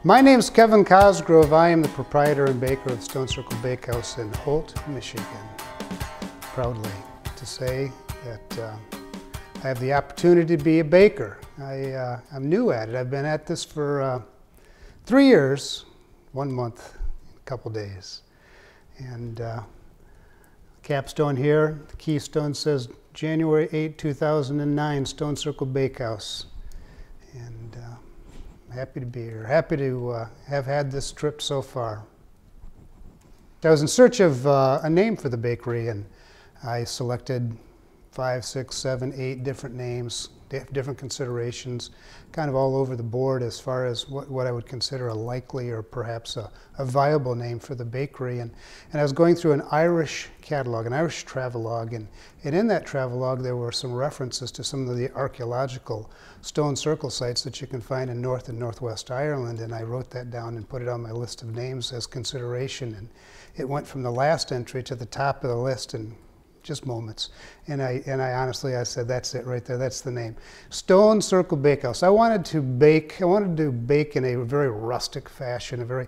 My name is Kevin Cosgrove. I am the proprietor and baker of Stone Circle Bakehouse in Holt, Michigan. Proudly to say that I have the opportunity to be a baker. I'm new at it. I've been at this for 3 years, 1 month, a couple days. And capstone here, the keystone says January 8, 2009, Stone Circle Bakehouse. And happy to be here, happy to have had this trip so far. I was in search of a name for the bakery, and I selected 5, 6, 7, 8 different names, different considerations, kind of all over the board as far as what I would consider a likely or perhaps a viable name for the bakery. And I was going through an Irish catalog, an Irish travelogue, and in that travelogue there were some references to some of the archaeological stone circle sites that you can find in North and Northwest Ireland, and I wrote that down and put it on my list of names as consideration, and it went from the last entry to the top of the list in just moments. And I honestly, I said, that's it right there, that's the name. Stone Circle Bakehouse. I wanted to bake in a very rustic fashion, a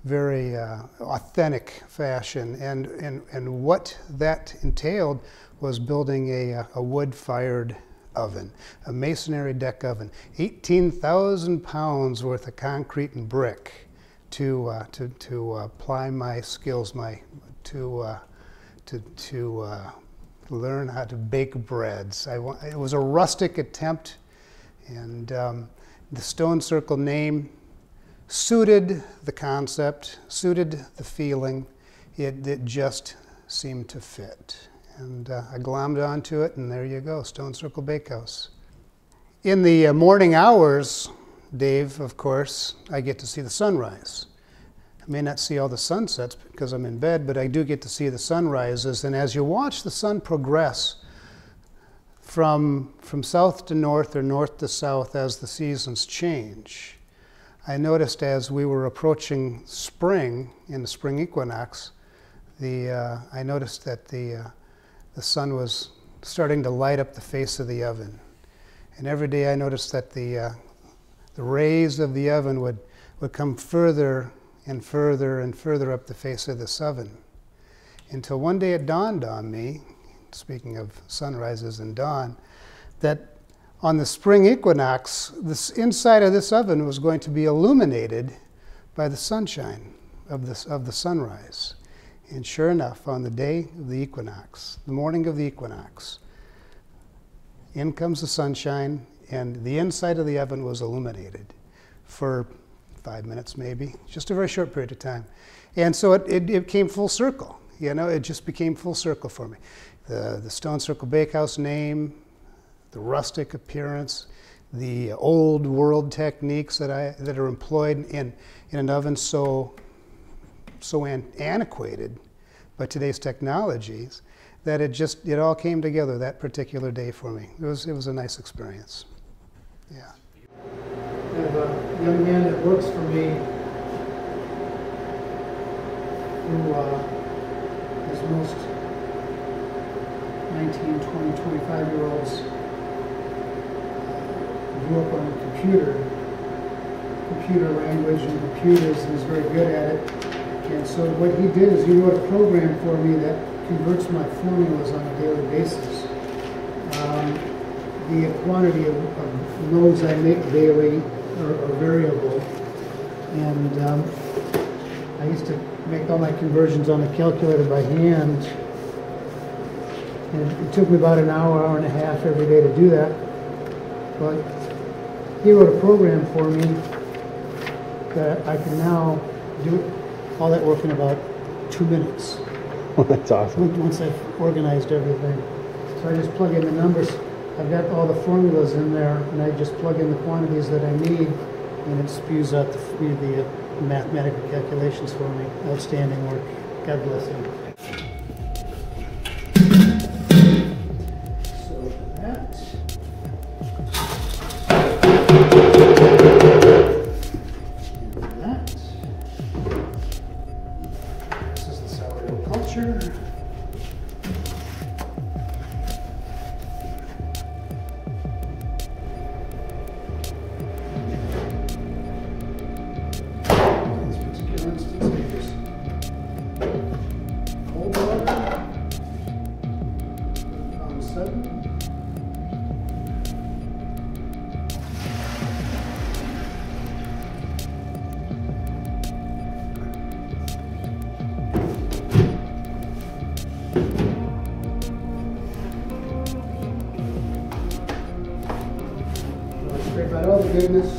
very authentic fashion. And what that entailed was building a wood-fired oven, a masonry deck oven, 18,000 pounds worth of concrete and brick to apply my skills, to learn how to bake breads. It was a rustic attempt, and the Stone Circle name suited the concept, suited the feeling. It just seemed to fit. And I glommed onto it, and there you go, Stone Circle Bakehouse. In the morning hours, Dave, of course, I get to see the sunrise. I may not see all the sunsets because I'm in bed, but I do get to see the sunrises. And as you watch the sun progress from south to north or north to south as the seasons change, I noticed as we were approaching spring, in the spring equinox, I noticed that the sun was starting to light up the face of the oven. And every day I noticed that the rays of the oven would come further and further and further up the face of this oven, until one day it dawned on me, speaking of sunrises and dawn, that on the spring equinox, this inside of this oven was going to be illuminated by the sunshine of the sunrise. And sure enough, on the day of the equinox, the morning of the equinox, in comes the sunshine, and the inside of the oven was illuminated for 5 minutes maybe, just a very short period of time. And so it came full circle, you know, it just became full circle for me. The Stone Circle Bakehouse name, the rustic appearance, the old world techniques that are employed in an oven so antiquated by today's technologies, that it all came together that particular day for me. It was a nice experience. Yeah. I have a young man that works for me who, as most 19, 20, 25-year-olds, grew up on computer language and computers, and is very good at it. And so what he did is he wrote a program for me that converts my formulas on a daily basis. The quantity of loaves I make daily are variable, and I used to make all my conversions on a calculator by hand, and it took me about an hour and a half every day to do that. But he wrote a program for me that I can now do all that work in about 2 minutes. That's awesome. Once I've organized everything. So I just plug in the numbers. I've got all the formulas in there, and I just plug in the quantities that I need, and it spews out the mathematical calculations for me. Outstanding work. God bless him. So that. And that. This is the sourdough culture. tightness.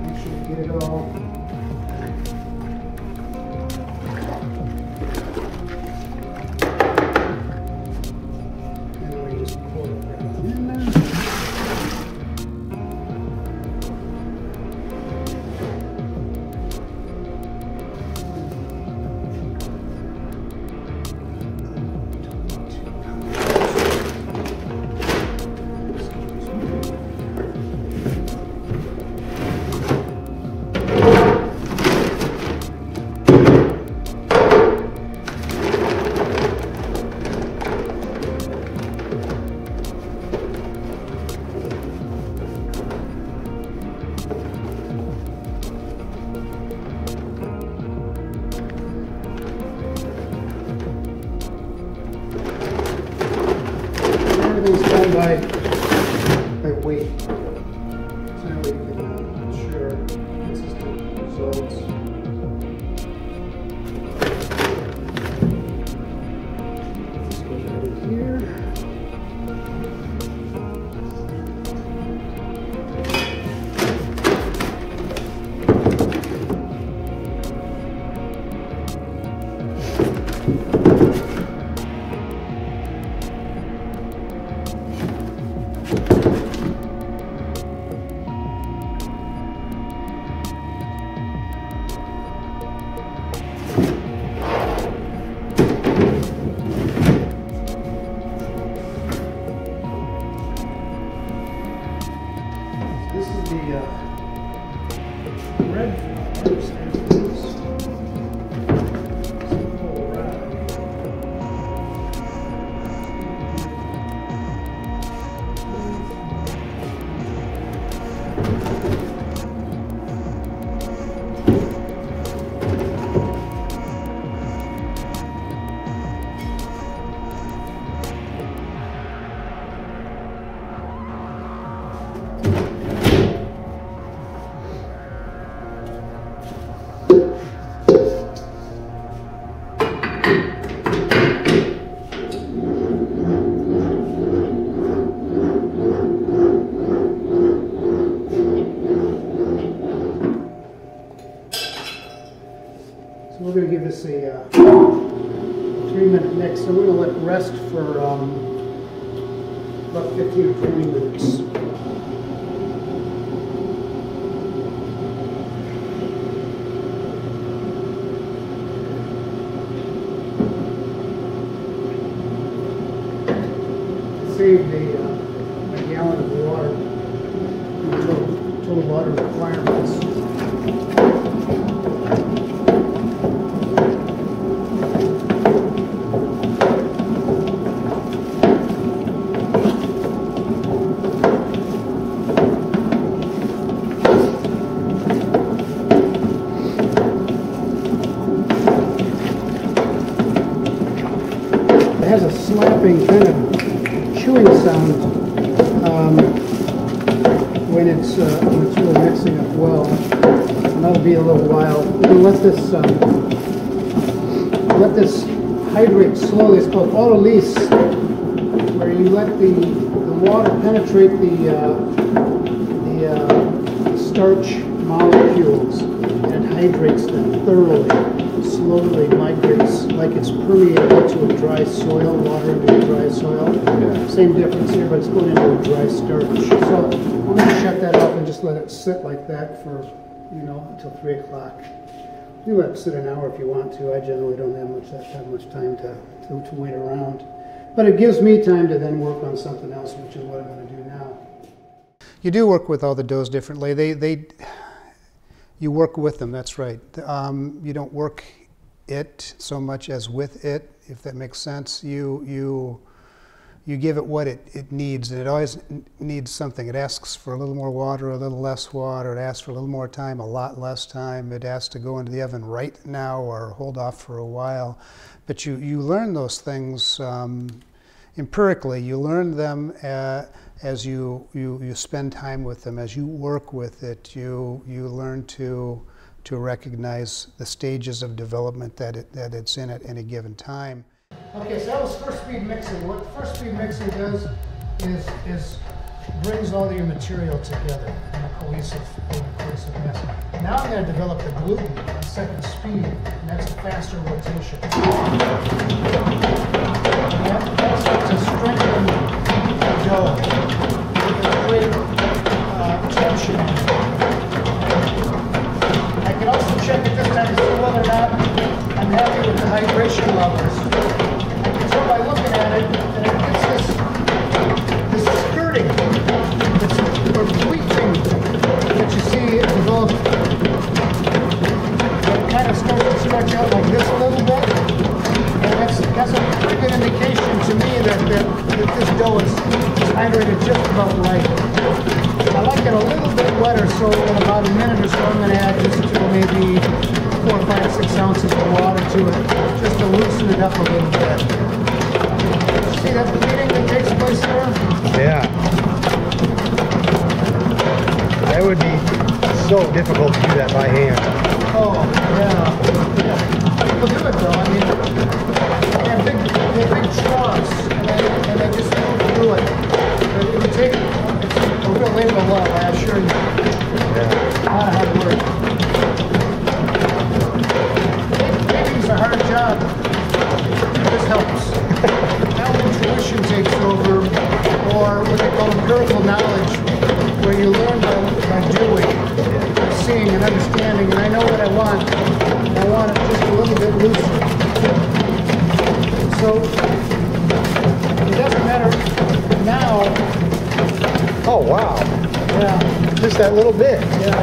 Make sure you get it all. And then we just pour it right in there. Everything's done by weight. So that way you can ensure consistent results. This goes right in here. This is the red flour stands for this. Simple rag. We're going to give this a 3-minute mix, so we're going to let it rest for about 15 or 20 minutes. Save a gallon of water, total water requirements. It has a slapping kind of chewing sound when it's really mixing up well, and that'll be a little while. You can let this hydrate slowly. It's called autolyse, where you let the water penetrate the starch molecules, and it hydrates them thoroughly. Slowly migrates like it's permeable to a dry soil, water into a dry soil. Yeah. Same difference here, but it's going into a dry starch. So I'm going to shut that off and just let it sit like that for, until 3 o'clock. You let it sit an hour if you want to. I generally don't have that much time to wait around. But it gives me time to then work on something else, which is what I'm going to do now. You do work with all the doughs differently. You work with them, that's right. You don't work it so much as with it, if that makes sense. You give it what it needs, and it always needs something. It asks for a little more water, a little less water. It asks for a little more time, a lot less time. It asks to go into the oven right now or hold off for a while. But you learn those things empirically. You learn them as you spend time with them, as you work with it. You learn to recognize the stages of development that it's in at any given time. Okay, so that was first speed mixing. What first speed mixing does is brings all your material together in a cohesive mess. Now I'm going to develop the gluten on second speed, and that's a faster rotation. That's to strengthen the dough with a great tension. I can also check at this time to see whether or not I'm happy with the hydration levels. I can tell by looking at it that it gets this skirting, or tweaking that you see develop. It kind of starts to stretch out like this a little bit. And that's a pretty good indication to me that this dough is hydrated just about right. I like it a little bit wetter, so in about a minute or so I'm going to add just maybe 4, 5, 6 ounces of water to it, just to loosen it up a little bit. See that bleeding that takes place there? Yeah. That would be so difficult to do that by hand. Oh, yeah. People do it though. I mean, they have big troughs, and they just move through it. But it would take a real labor of love, I assure you. Yeah. A lot of hard work. Baking's a hard job. This helps. Now intuition takes over, or what they call empirical knowledge, where you learn by doing, seeing and understanding, and I know what I want. I want it just a little bit looser. So it doesn't matter now. Oh, wow. Yeah. Just that little bit. Yeah.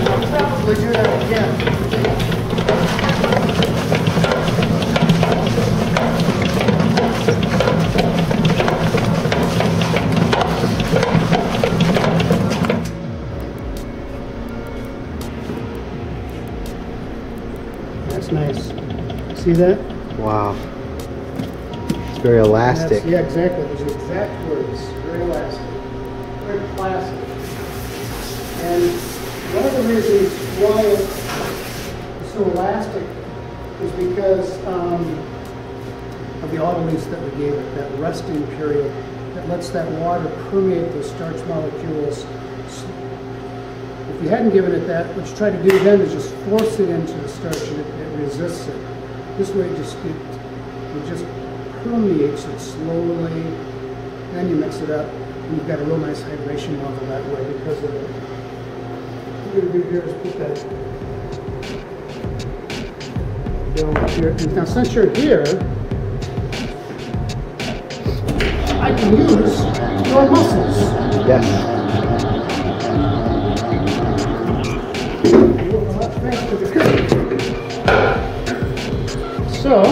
I'll probably do that again. That's nice. See that? Wow. It's very elastic. Yeah, exactly. Those are exact words. Very elastic. Very plastic. And one of the reasons why it's so elastic is because of the auto release that we gave it, that resting period that lets that water permeate those starch molecules. If you hadn't given it that, what you try to do then is just force it into the starch and it resists it. This way it just permeates it slowly. Then you mix it up and you've got a real nice hydration level that way because of it. What we're going to do here is put that dough here. Now since you're here, I can use your muscles. Yes. So,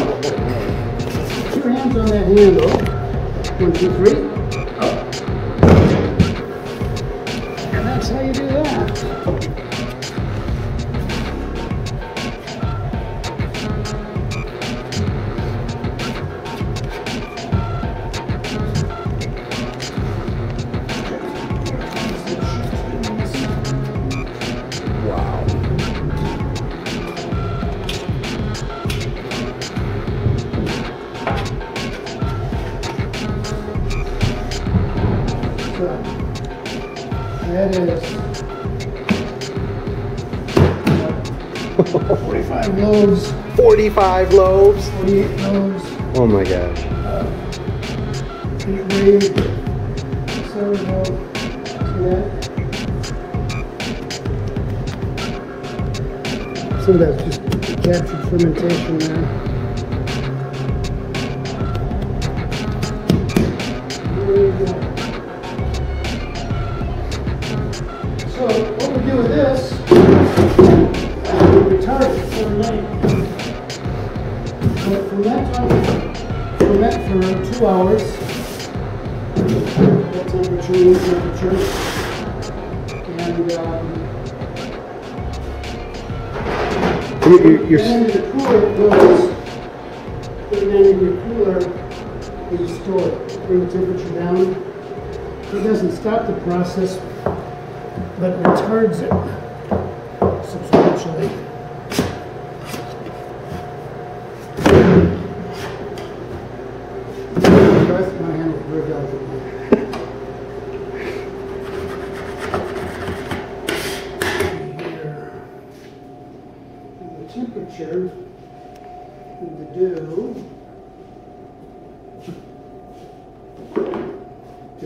put your hands on that handle. 1, 2, 3. Up. And that's how you do that. That is 45 loaves. 45 loaves? 48 loaves. Oh my gosh. 8 raised. Sourdough. See that? Some of that's just captured fermentation there. There you go. So what we do with this, we retard it overnight. So from that time, ferment for 2 hours. That temperature, room temperature. And then the cooler goes, put it in your cooler, and you store it. Bring the temperature down. It doesn't stop the process, but it retards it substantially.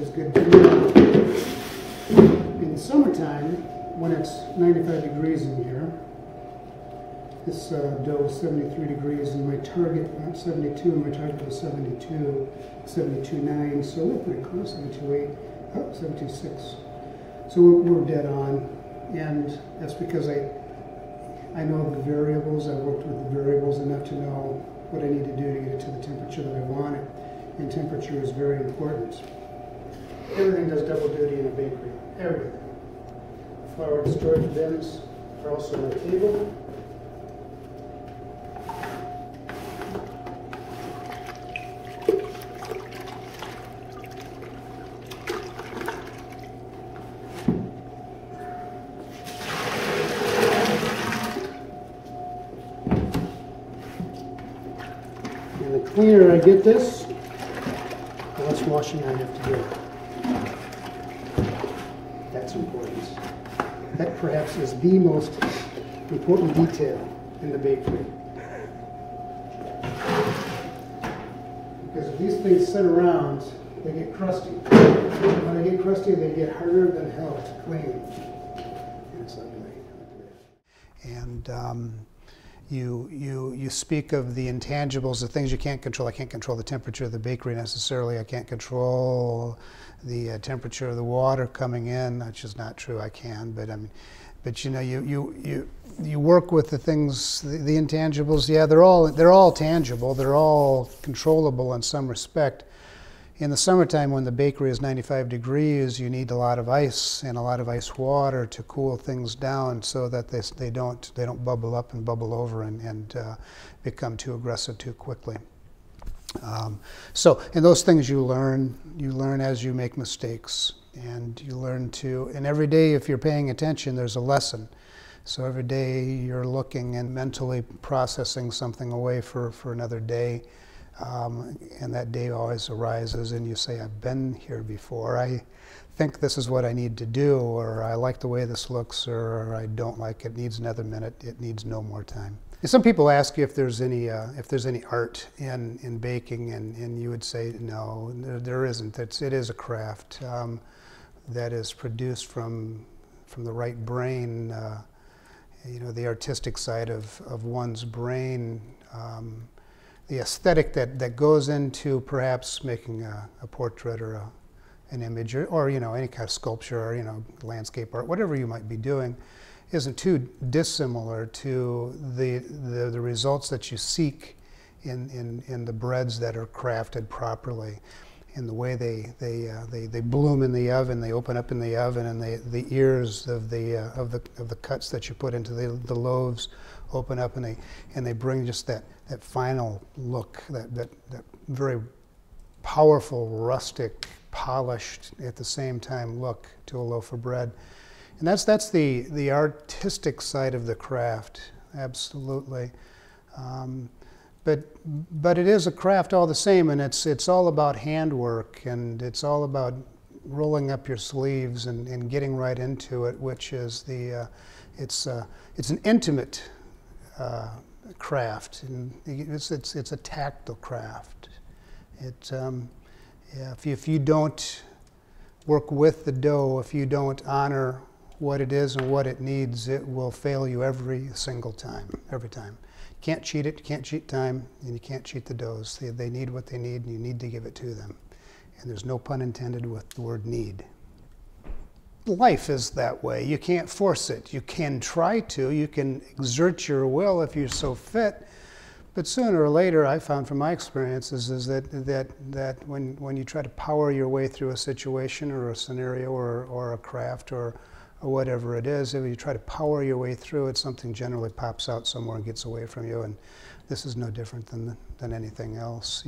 is good to know. In the summertime, when it's 95 degrees in here, this dough is 73 degrees, and my target, not 72, and my target was 72, 72.9, so we're pretty close, 72.8, oh, 72.6. So we're dead on, and that's because I know the variables. I worked with the variables enough to know what I need to do to get it to the temperature that I want it, and temperature is very important. Everything does double duty in a bakery, everything. Flour and storage bins are also on the table. And the cleaner I get this, the less washing I have to do. That's important. That perhaps is the most important detail in the bakery. Because if these things sit around, they get crusty. When they get crusty, they get harder than hell to clean. And it's ugly. And you speak of the intangibles, the things you can't control. I can't control the temperature of the bakery necessarily. I can't control the temperature of the water coming in, which is not true. I can, but I mean, but you know, you work with the things, the intangibles. Yeah, they're all tangible. They're all controllable in some respect. In the summertime, when the bakery is 95 degrees, you need a lot of ice and a lot of ice water to cool things down, so that they don't bubble up and bubble over and become too aggressive too quickly. And those things you learn as you make mistakes, and you learn to, and every day if you're paying attention, there's a lesson. So every day you're looking and mentally processing something away for another day, and that day always arises and you say, I've been here before, I think this is what I need to do, or I like the way this looks, or I don't like it, needs another minute, it needs no more time. Some people ask you if there's any art in baking, and you would say no, there isn't. It is a craft that is produced from the right brain. You know, the artistic side of one's brain, the aesthetic that goes into perhaps making a portrait or an image, or you know, any kind of sculpture, or you know, landscape art, whatever you might be doing, isn't too dissimilar to the results that you seek in the breads that are crafted properly, in the way they bloom in the oven, they open up in the oven, and the ears of the cuts that you put into the loaves open up, and they bring just that final look, that very powerful, rustic, polished at the same time look to a loaf of bread. And that's the artistic side of the craft, absolutely. But it is a craft all the same, and it's all about handwork, and it's all about rolling up your sleeves and getting right into it, which is it's an intimate craft, and it's a tactile craft. If you don't work with the dough, if you don't honor what it is and what it needs, it will fail you every single time, every time. You can't cheat it, you can't cheat time, and you can't cheat the doughs. They need what they need, and you need to give it to them. And there's no pun intended with the word need. Life is that way. You can't force it. You can try to. You can exert your will if you're so fit. But sooner or later, I found from my experiences is that when you try to power your way through a situation or a scenario or a craft or whatever it is, if you try to power your way through it, something generally pops out somewhere and gets away from you. And this is no different than anything else.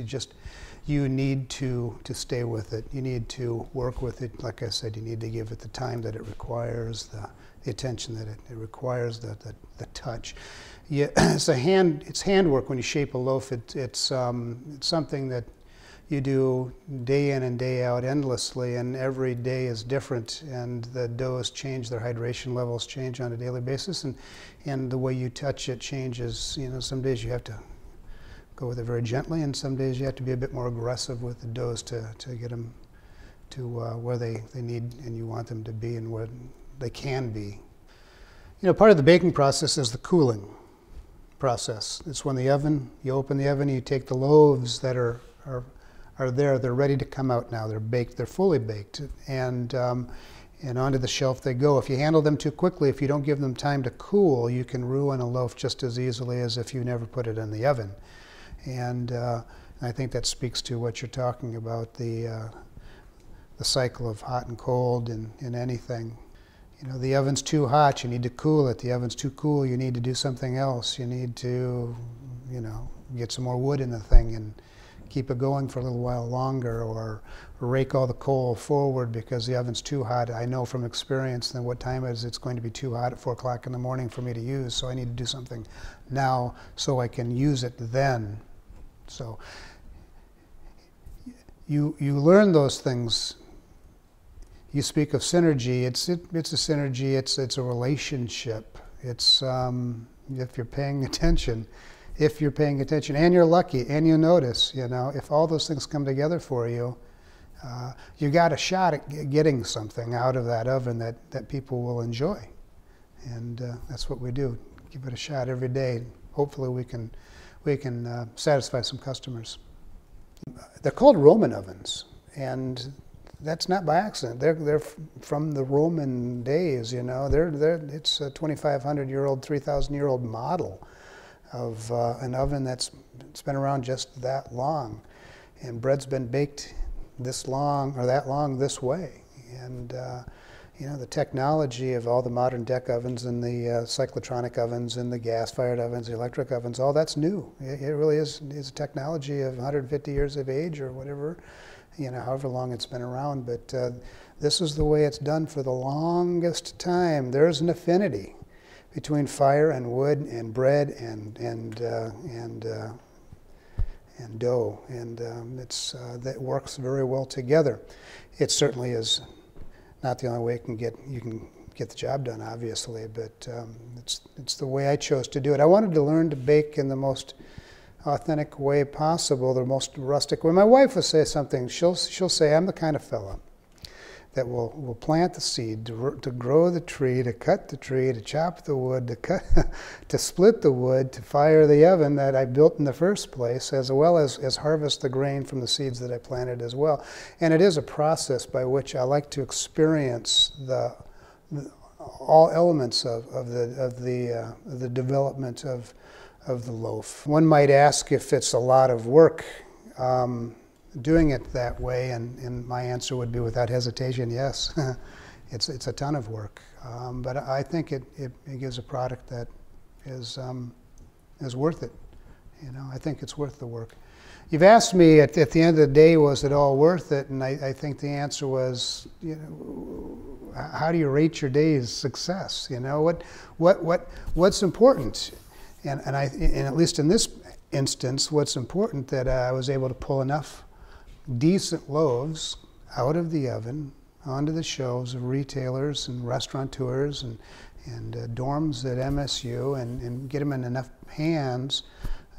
You need to stay with it. You need to work with it. Like I said, you need to give it the time that it requires, the attention that it requires, the touch. Yeah, it's handwork when you shape a loaf. It's something that you do day in and day out endlessly, and every day is different, and the doughs change, their hydration levels change on a daily basis, and the way you touch it changes. You know, some days you have to go with it very gently, and some days you have to be a bit more aggressive with the doughs to get them where they need and you want them to be and where they can be. You know, part of the baking process is the cooling process. It's when you open the oven, you take the loaves that are there, they're ready to come out now. They're baked, they're fully baked, and onto the shelf they go. If you handle them too quickly, if you don't give them time to cool, you can ruin a loaf just as easily as if you never put it in the oven. And I think that speaks to what you're talking about, the cycle of hot and cold in anything. You know, the oven's too hot, you need to cool it. The oven's too cool, you need to do something else. You need to, you know, get some more wood in the thing and keep it going for a little while longer, or rake all the coal forward because the oven's too hot. I know from experience then what time it is. It's going to be too hot at 4 o'clock in the morning for me to use, so I need to do something now so I can use it then. So you learn those things. You speak of synergy. It's a synergy. It's a relationship. It's if you're paying attention, and you're lucky, and you notice. You know, if all those things come together for you, you got a shot at getting something out of that oven that people will enjoy, and that's what we do. Give it a shot every day. Hopefully, we can satisfy some customers. They're called Roman ovens, and that's not by accident. They're from the Roman days, you know. It's a 2,500-year-old, 3,000-year-old model of an oven that's been around just that long. And bread's been baked this long or that long this way. And, you know, the technology of all the modern deck ovens and the cyclotronic ovens and the gas-fired ovens, the electric ovens, all that's new. It really is a technology of 150 years of age or whatever, you know, however long it's been around, but this is the way it's done for the longest time. There's an affinity between fire and wood and bread and dough, and that works very well together. It certainly is not the only way you can get the job done, obviously, but it's the way I chose to do it. I wanted to learn to bake in the most authentic way possible, the most rustic way. My wife will say something. She'll say, "I'm the kind of fella that will plant the seed, to grow the tree, to cut the tree, to chop the wood, to split the wood, to fire the oven that I built in the first place, as well as harvest the grain from the seeds that I planted as well." And it is a process by which I like to experience all elements of the development of the loaf. One might ask if it's a lot of work doing it that way, and my answer would be without hesitation, yes. It's a ton of work, but I think it gives a product that is worth it. You know, I think it's worth the work. You've asked me at the end of the day, was it all worth it? And I think the answer was, you know, how do you rate your day's success? You know, what's important? And at least in this instance, what's important that I was able to pull enough decent loaves out of the oven onto the shelves of retailers and restaurateurs and dorms at MSU and get them in enough hands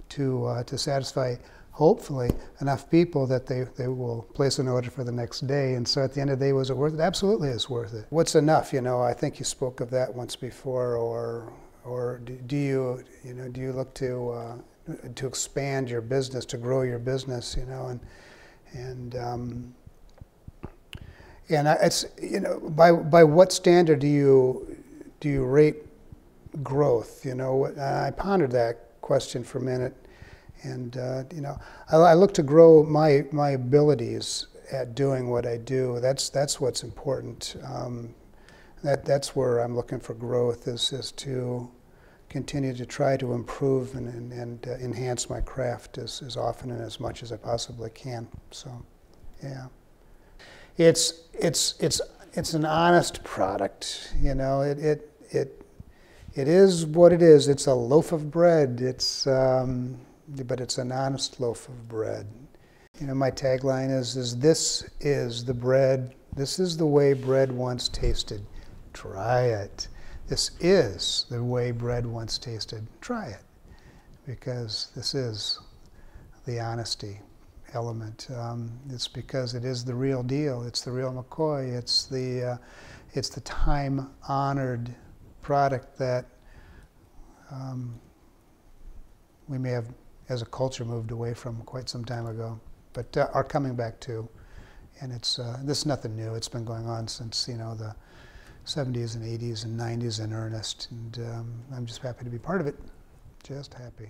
to satisfy, hopefully, enough people that they will place an order for the next day. And so at the end of the day, was it worth it? Absolutely, it's worth it. What's enough? You know, I think you spoke of that once before, or do you look to expand your business, to grow your business, you know, and it's, you know, by what standard do you rate growth? You know, I pondered that question for a minute, and you know, I look to grow my abilities at doing what I do. That's what's important. That's where I'm looking for growth, is to continue to try to improve and enhance my craft as often and as much as I possibly can. So, yeah, it's an honest product. You know, it is what it is. It's a loaf of bread. But it's an honest loaf of bread. You know, my tagline is this is the bread. This is the way bread once tasted. Try it. This is the way bread once tasted. Try it, because this is the honesty element. It's because it is the real deal. It's the real McCoy. It's the time-honored product that we may have, as a culture, moved away from quite some time ago, but are coming back to. And this is nothing new. It's been going on since, you know, the 70s and 80s and 90s in earnest. And I'm just happy to be part of it. Just happy.